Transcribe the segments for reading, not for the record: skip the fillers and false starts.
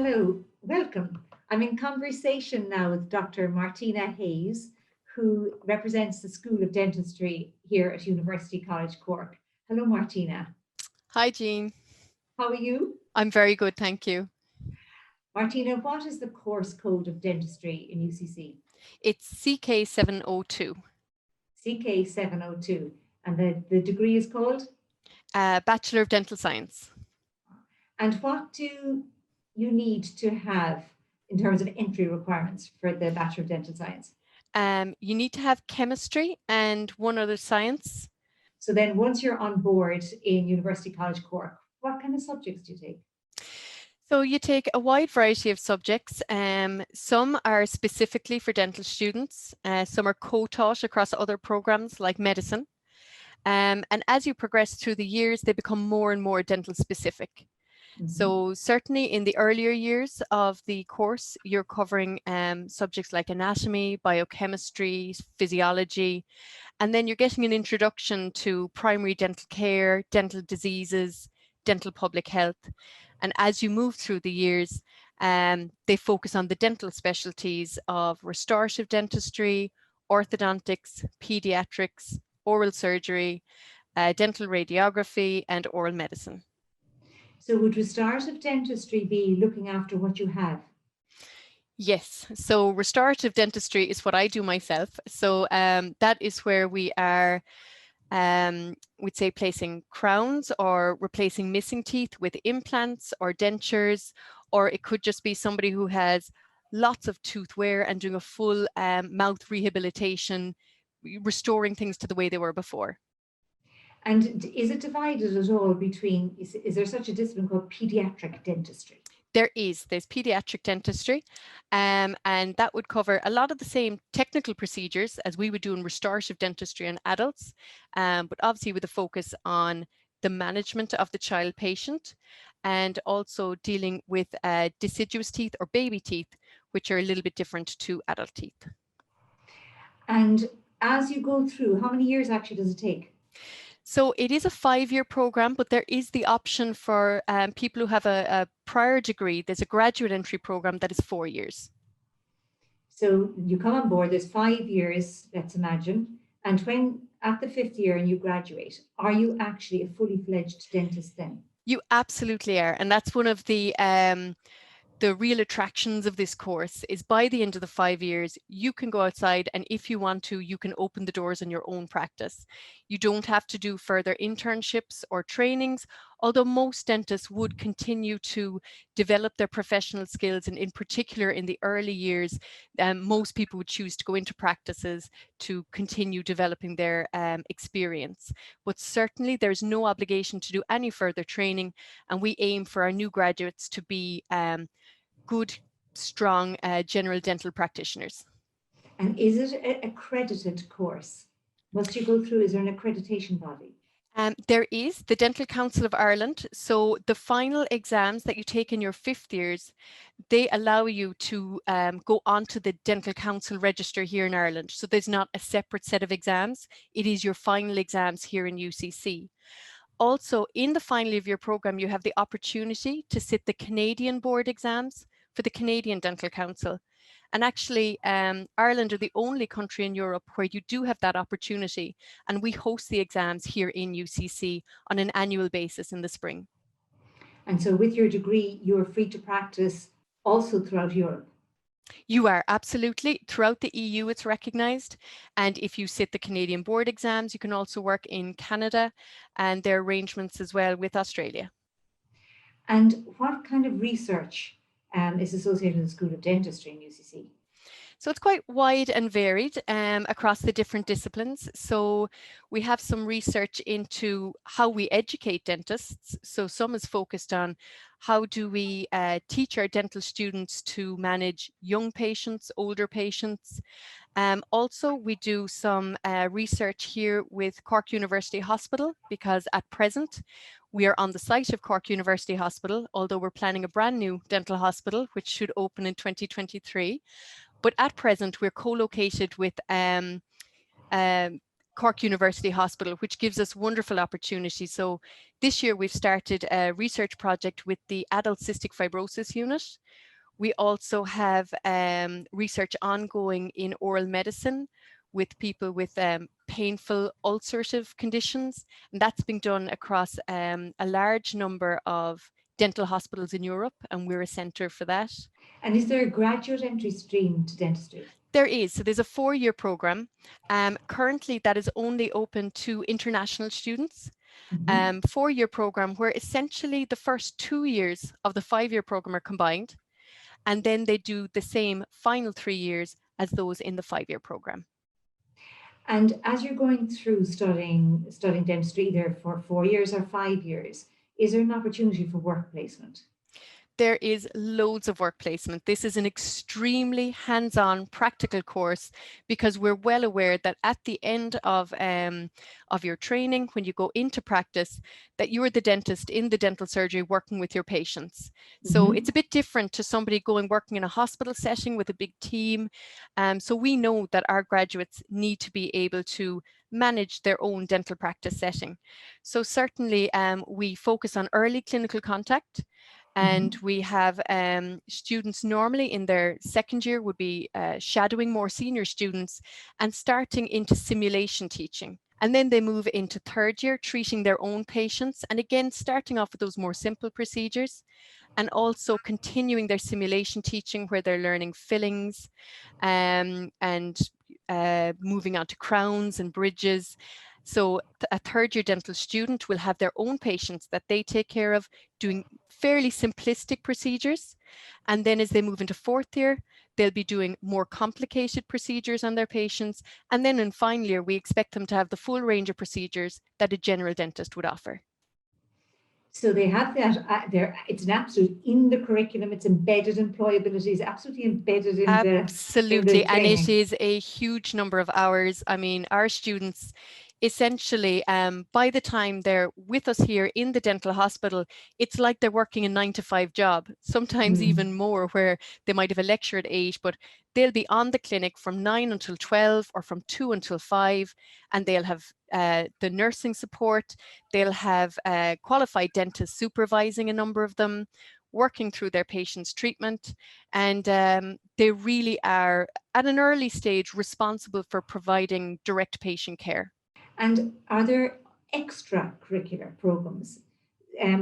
Hello, welcome. I'm in conversation now with Dr. Martina Hayes, who represents the School of Dentistry here at University College Cork. Hello, Martina. Hi, Jean. How are you? I'm very good, thank you. Martina, what is the course code of dentistry in UCC? It's CK702, CK702. And the degree is called? Bachelor of Dental Science. And what do you need to have in terms of entry requirements for the Bachelor of Dental Science? You need to have chemistry and one other science. So then once you're on board in University College Cork, what kind of subjects do you take? So you take a wide variety of subjects. Some are specifically for dental students. Some are co-taught across other programs like medicine. And as you progress through the years, they become more and more dental specific. So certainly in the earlier years of the course, you're covering subjects like anatomy, biochemistry, physiology, and then you're getting an introduction to primary dental care, dental diseases, dental public health. And as you move through the years, they focus on the dental specialties of restorative dentistry, orthodontics, pediatrics, oral surgery, dental radiography, and oral medicine. So would restorative dentistry be looking after what you have? Yes, so restorative dentistry is what I do myself. So that is where we are, we'd say, placing crowns or replacing missing teeth with implants or dentures, or it could just be somebody who has lots of tooth wear and doing a full mouth rehabilitation, restoring things to the way they were before. And is it divided at all between, is there such a discipline called pediatric dentistry? There's pediatric dentistry, and that would cover a lot of the same technical procedures as we would do in restorative dentistry in adults, but obviously with a focus on the management of the child patient and also dealing with deciduous teeth or baby teeth, which are a little bit different to adult teeth. And as you go through, how many years actually does it take? So it is a 5-year program, but there is the option for people who have a prior degree. There's a graduate entry program that is 4 years. So you come on board, there's 5 years, let's imagine. And when at the 5th year and you graduate, are you actually a fully fledged dentist then? You absolutely are. And that's one of the real attractions of this course is by the end of the 5 years, you can go outside and if you want to, you can open the doors in your own practice. You don't have to do further internships or trainings, although most dentists would continue to develop their professional skills. And in particular, in the early years, most people would choose to go into practices to continue developing their experience. But certainly there's no obligation to do any further training. And we aim for our new graduates to be good, strong general dental practitioners. And is it an accredited course? Must you go through, is there an accreditation body? There is the Dental Council of Ireland. So the final exams that you take in your 5th years, they allow you to go onto the Dental Council register here in Ireland. So there's not a separate set of exams. It is your final exams here in UCC. Also, in the final year of your program, you have the opportunity to sit the Canadian board exams for the Canadian Dental Council. And actually, Ireland are the only country in Europe where you do have that opportunity. And we host the exams here in UCC on an annual basis in the spring. And so with your degree, you're free to practice also throughout Europe? You are, absolutely. Throughout the EU, it's recognised. And if you sit the Canadian board exams, you can also work in Canada and their arrangements as well with Australia. And what kind of research is associated with the School of Dentistry in UCC? So it's quite wide and varied across the different disciplines. So we have some research into how we educate dentists. So some is focused on how do we teach our dental students to manage young patients, older patients. Also, we do some research here with Cork University Hospital, because at present we are on the site of Cork University Hospital, although we're planning a brand new dental hospital, which should open in 2023. But at present, we're co-located with Cork University Hospital, which gives us wonderful opportunities. So this year we've started a research project with the Adult Cystic Fibrosis Unit. We also have research ongoing in oral medicine with people with painful ulcerative conditions. And that's being done across a large number of dental hospitals in Europe, and we're a centre for that. And is there a graduate entry stream to dentistry? There is. So there's a 4-year program. Currently, that is only open to international students. 4-year program where essentially the first 2 years of the 5-year program are combined, and then they do the same final 3 years as those in the 5-year program. And as you're going through studying dentistry, either for 4 years or 5 years, is there an opportunity for work placement? There is loads of work placement. This is an extremely hands-on practical course because we're well aware that at the end of your training, when you go into practice, that you are the dentist in the dental surgery working with your patients. So it's a bit different to somebody working in a hospital setting with a big team. So we know that our graduates need to be able to manage their own dental practice setting. So certainly we focus on early clinical contact. And we have students normally in their second year would be shadowing more senior students and starting into simulation teaching. And then they move into third year, treating their own patients. And again, starting off with those more simple procedures and also continuing their simulation teaching where they're learning fillings and moving on to crowns and bridges. So a third year dental student will have their own patients that they take care of doing fairly simplistic procedures. And then as they move into fourth year, they'll be doing more complicated procedures on their patients. And then in final year, we expect them to have the full range of procedures that a general dentist would offer. So they have that there. It's an absolute in the curriculum. It's embedded. Employability is absolutely embedded in absolutely, and it training. is a huge number of hours. I mean, our students essentially, by the time they're with us here in the dental hospital, it's like they're working a 9-to-5 job, sometimes even more, where they might have a lecture at 8, but they'll be on the clinic from 9 until 12 or from 2 until 5, and they'll have the nursing support, they'll have qualified dentists supervising a number of them, working through their patients' treatment, and they really are at an early stage responsible for providing direct patient care. And are there extracurricular programs,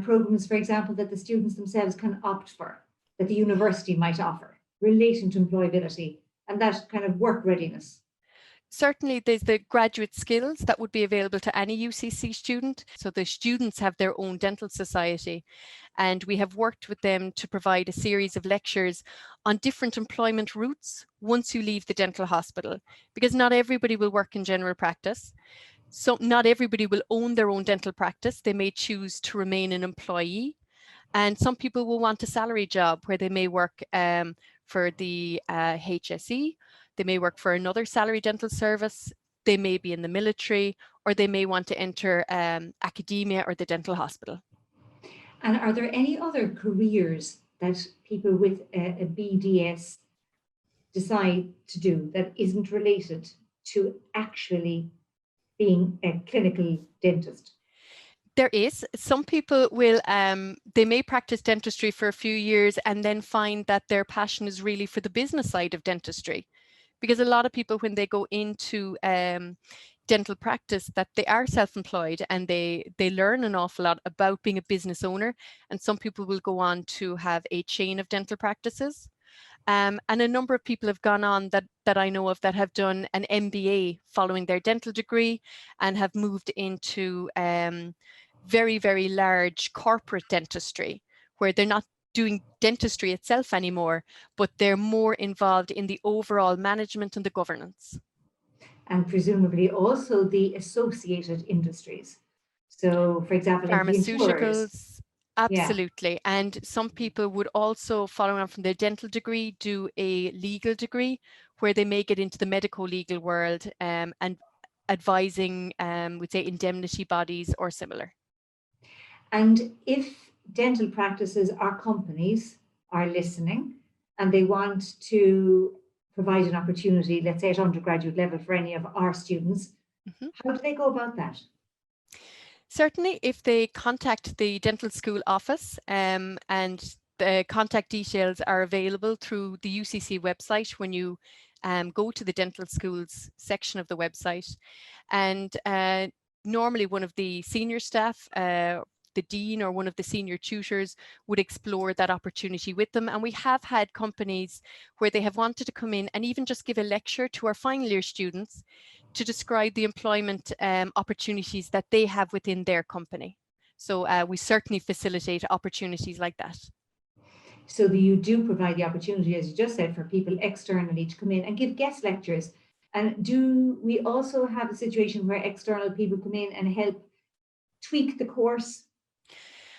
programs, for example, that the students themselves can opt for, that the university might offer, relating to employability and that kind of work readiness? Certainly, there's the graduate skills that would be available to any UCC student. So the students have their own dental society, and we have worked with them to provide a series of lectures on different employment routes once you leave the dental hospital, because not everybody will work in general practice. So not everybody will own their own dental practice. They may choose to remain an employee. And some people will want a salary job where they may work for the HSE, they may work for another salary dental service, they may be in the military, or they may want to enter academia or the dental hospital. And are there any other careers that people with a BDS decide to do that isn't related to actually being a clinical dentist? There is. Some people will, they may practice dentistry for a few years and then find that their passion is really for the business side of dentistry. Because a lot of people, when they go into dental practice, that they are self-employed and they learn an awful lot about being a business owner. And some people will go on to have a chain of dental practices. And a number of people have gone on that I know of that have done an MBA following their dental degree and have moved into very, very large corporate dentistry, where they're not doing dentistry itself anymore, but they're more involved in the overall management and the governance. And presumably also the associated industries. So, for example, like the insurers. Absolutely. Yeah. And some people would also, following on from their dental degree, do a legal degree where they may get into the medical legal world and advising, we'd say, indemnity bodies or similar. And if dental practices or companies are listening and they want to provide an opportunity, let's say at undergraduate level for any of our students Mhm. How do they go about that? Certainly, if they contact the dental school office, and the contact details are available through the UCC website when you go to the dental schools section of the website. And normally one of the senior staff, the dean or one of the senior tutors, would explore that opportunity with them. And we have had companies where they have wanted to come in and even just give a lecture to our final year students to describe the employment opportunities that they have within their company. So we certainly facilitate opportunities like that. So that you do provide the opportunity, as you just said, for people externally to come in and give guest lectures. And do we also have a situation where external people come in and help tweak the course,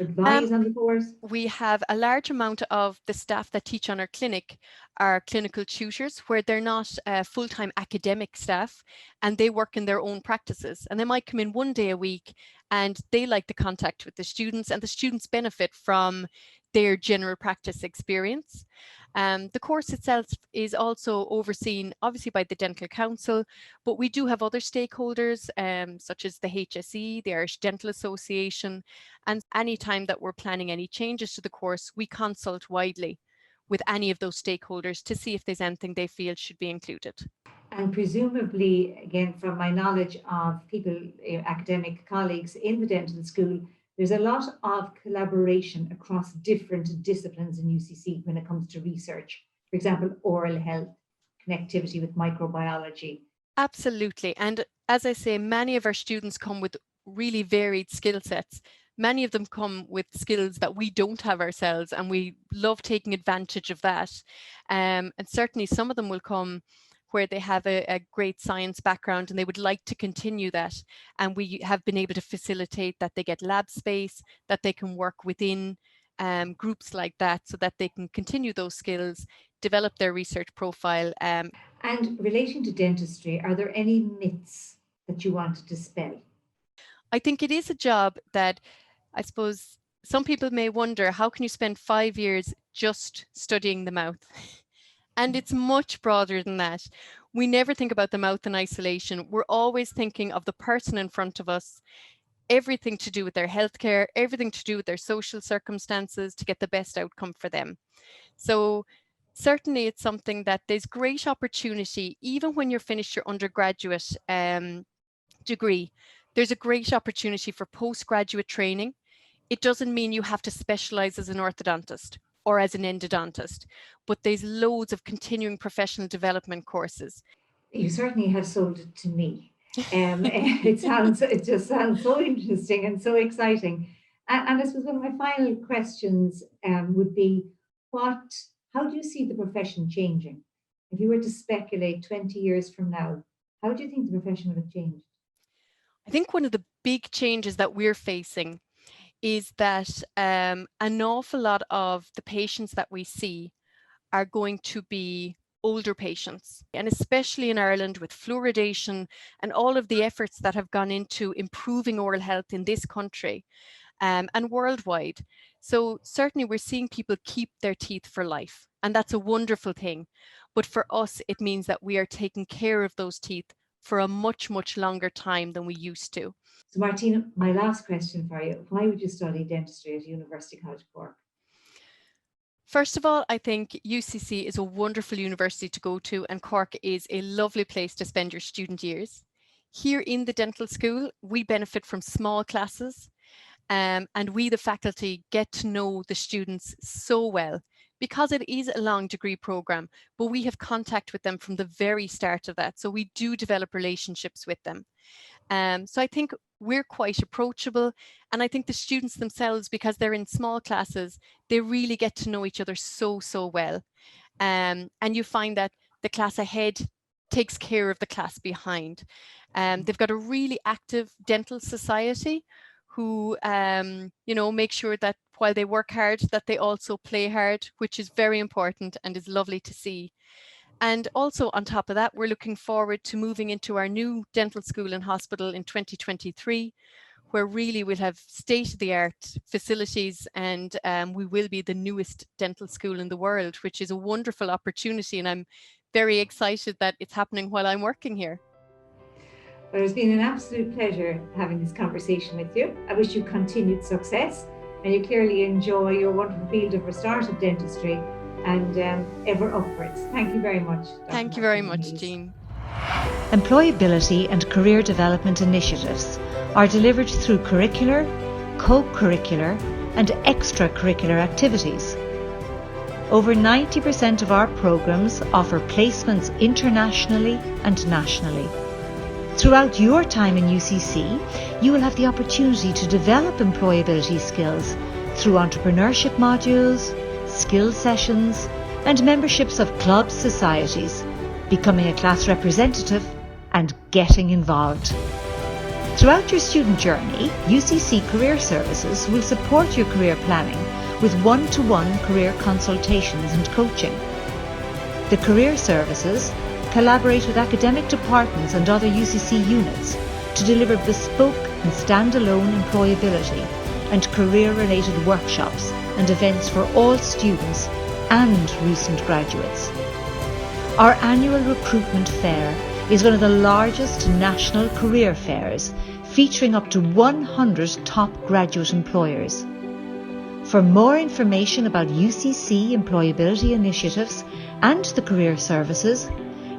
advise on the course? We have a large amount of the staff that teach on our clinic are clinical tutors, where they're not full-time academic staff, and they work in their own practices, and they might come in one day a week and they like the contact with the students, and the students benefit from their general practice experience. The course itself is also overseen obviously by the Dental Council, but we do have other stakeholders such as the HSE, the Irish Dental Association, and any time that we're planning any changes to the course, we consult widely with any of those stakeholders to see if there's anything they feel should be included. And presumably, again, from my knowledge of people, academic colleagues in the dental school, there's a lot of collaboration across different disciplines in UCC when it comes to research. For example, oral health, connectivity with microbiology. Absolutely. And as I say, many of our students come with really varied skill sets. Many of them come with skills that we don't have ourselves, and we love taking advantage of that. And certainly some of them will come where they have a great science background and they would like to continue that. And we have been able to facilitate that they get lab space, that they can work within groups like that so that they can continue those skills, develop their research profile. And relating to dentistry, are there any myths that you want to dispel? I think it is a job that, I suppose, some people may wonder, how can you spend 5 years just studying the mouth? And it's much broader than that. We never think about the mouth in isolation. We're always thinking of the person in front of us, everything to do with their healthcare, everything to do with their social circumstances to get the best outcome for them. So certainly it's something that there's great opportunity, even when you're finished your undergraduate degree, there's a great opportunity for postgraduate training. It doesn't mean you have to specialize as an orthodontist or as an endodontist, but there's loads of continuing professional development courses. You certainly have sold it to me. It just sounds so interesting and so exciting. And I suppose one of my final questions would be, how do you see the profession changing? If you were to speculate 20 years from now, how do you think the profession would have changed? I think one of the big changes that we're facing is that an awful lot of the patients that we see are going to be older patients. And especially in Ireland with fluoridation and all of the efforts that have gone into improving oral health in this country and worldwide. So certainly we're seeing people keep their teeth for life, and that's a wonderful thing. But for us, it means that we are taking care of those teeth for a much, much longer time than we used to. So, Martina, my last question for you, why would you study dentistry at University College Cork? First of all, I think UCC is a wonderful university to go to, and Cork is a lovely place to spend your student years. Here in the dental school, we benefit from small classes, and we, the faculty, get to know the students so well because it is a long degree program, but we have contact with them from the very start of that. So we do develop relationships with them. So I think we're quite approachable, and I think the students themselves, because they're in small classes, they really get to know each other so well. And you find that the class ahead takes care of the class behind. They've got a really active dental society who make sure that while they work hard, that they also play hard, which is very important and is lovely to see. And also on top of that, we're looking forward to moving into our new dental school and hospital in 2023, where really we'll have state-of-the-art facilities, and we will be the newest dental school in the world, which is a wonderful opportunity. And I'm very excited that it's happening while I'm working here. Well, it's been an absolute pleasure having this conversation with you. I wish you continued success, and you clearly enjoy your wonderful field of restorative dentistry and ever upwards. Thank you very much. Dr. Thank you very Martina much, Hayes. Jean. Employability and career development initiatives are delivered through curricular, co-curricular and extracurricular activities. Over 90% of our programs offer placements internationally and nationally. Throughout your time in UCC, you will have the opportunity to develop employability skills through entrepreneurship modules, skill sessions, and memberships of clubs, societies, becoming a class representative, and getting involved. Throughout your student journey, UCC Career Services will support your career planning with one-to-one career consultations and coaching. The Career Services collaborate with academic departments and other UCC units to deliver bespoke and standalone employability and career-related workshops and events for all students and recent graduates. Our annual recruitment fair is one of the largest national career fairs, featuring up to 100 top graduate employers. For more information about UCC employability initiatives and the career services,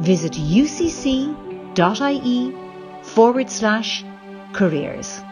visit ucc.ie/careers.